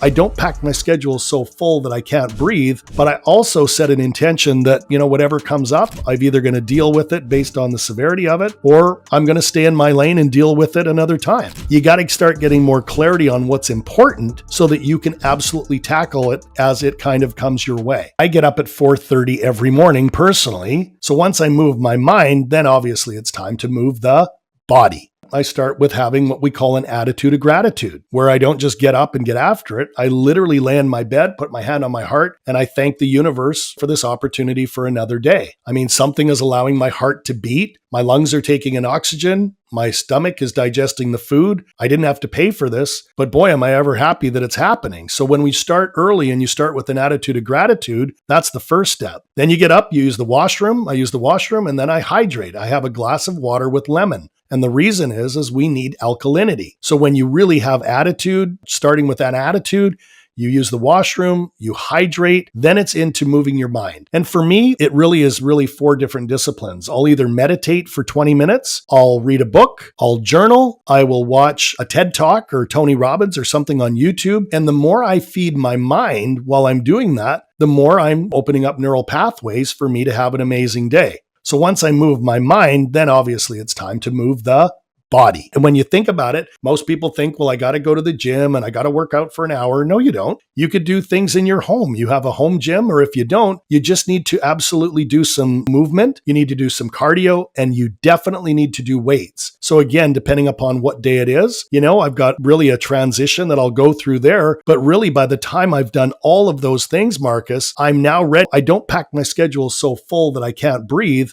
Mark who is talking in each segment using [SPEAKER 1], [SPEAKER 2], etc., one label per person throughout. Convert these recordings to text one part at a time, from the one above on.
[SPEAKER 1] I don't pack my schedule so full that I can't breathe, but I also set an intention that, whatever comes up, I'm either going to deal with it based on the severity of it, or I'm going to stay in my lane and deal with it another time. You got to start getting more clarity on what's important so that you can absolutely tackle it as it kind of comes your way. I get up at 4:30 every morning personally. So once I move my mind, then obviously it's time to move the body. I start with having what we call an attitude of gratitude, where I don't just get up and get after it. I literally lay in my bed, put my hand on my heart, and I thank the universe for this opportunity for another day. I mean, something is allowing my heart to beat. My lungs are taking in oxygen. My stomach is digesting the food. I didn't have to pay for this, but boy, am I ever happy that it's happening. So when we start early and you start with an attitude of gratitude, that's the first step. Then you get up, you use the washroom. I use the washroom and then I hydrate. I have a glass of water with lemon. And the reason is we need alkalinity. So when you really have attitude, starting with that attitude, you use the washroom, you hydrate, then it's into moving your mind. And for me, it really is 4 different disciplines. I'll either meditate for 20 minutes, I'll read a book, I'll journal, I will watch a TED Talk or Tony Robbins or something on YouTube. And the more I feed my mind while I'm doing that, the more I'm opening up neural pathways for me to have an amazing day. So once I move my mind, then obviously it's time to move the body. And when you think about it, most people think, well, I got to go to the gym and I got to work out for an hour. No, you don't. You could do things in your home. You have a home gym, or if you don't, you just need to absolutely do some movement. You need to do some cardio, and you definitely need to do weights. So again, depending upon what day it is, I've got really a transition that I'll go through there. But really, by the time I've done all of those things, Marcus, I'm now ready. I don't pack my schedule so full that I can't breathe.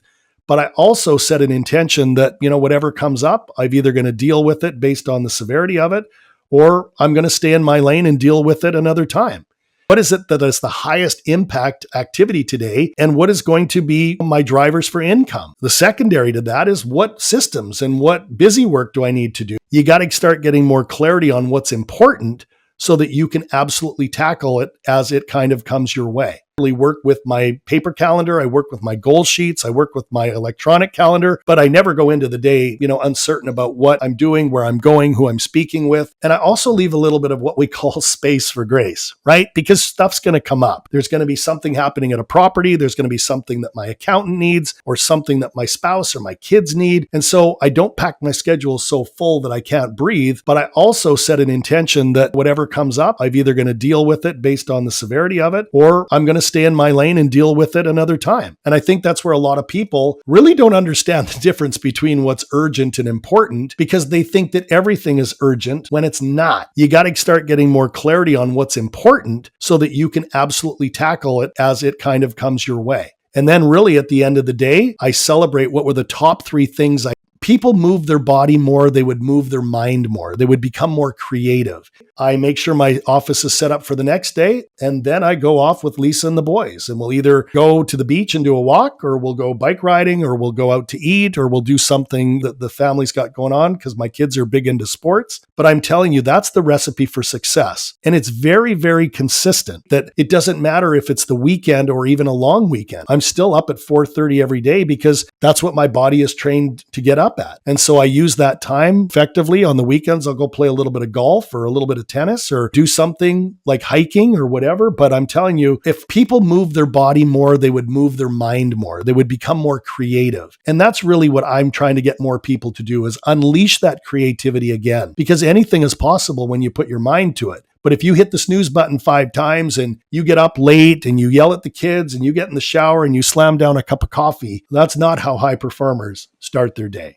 [SPEAKER 1] But I also set an intention that, whatever comes up, I'm either going to deal with it based on the severity of it, or I'm going to stay in my lane and deal with it another time. What is it that is the highest impact activity today? And what is going to be my drivers for income? The secondary to that is what systems and what busy work do I need to do? You got to start getting more clarity on what's important so that you can absolutely tackle it as it kind of comes your way. I work with my paper calendar. I work with my goal sheets. I work with my electronic calendar, but I never go into the day, uncertain about what I'm doing, where I'm going, who I'm speaking with. And I also leave a little bit of what we call space for grace, right? Because stuff's going to come up. There's going to be something happening at a property. There's going to be something that my accountant needs or something that my spouse or my kids need. And so I don't pack my schedule so full that I can't breathe, but I also set an intention that whatever comes up, I'm either going to deal with it based on the severity of it, or I'm going to stay in my lane and deal with it another time. And I think that's where a lot of people really don't understand the difference between what's urgent and important, because they think that everything is urgent when it's not. You got to start getting more clarity on what's important so that you can absolutely tackle it as it kind of comes your way. And then really at the end of the day, I celebrate what were the top 3 things people move their body more, they would move their mind more. They would become more creative. I make sure my office is set up for the next day, and then I go off with Lisa and the boys, and we'll either go to the beach and do a walk, or we'll go bike riding, or we'll go out to eat, or we'll do something that the family's got going on because my kids are big into sports. But I'm telling you, that's the recipe for success. And it's very, very consistent, that it doesn't matter if it's the weekend or even a long weekend. I'm still up at 4:30 every day because that's what my body is trained to get up at. And so I use that time effectively. On the weekends, I'll go play a little bit of golf or a little bit of tennis or do something like hiking or whatever. But I'm telling you, if people move their body more, they would move their mind more. They would become more creative. And that's really what I'm trying to get more people to do, is unleash that creativity again, because anything is possible when you put your mind to it. But if you hit the snooze button 5 times and you get up late and you yell at the kids and you get in the shower and you slam down a cup of coffee, that's not how high performers start their day.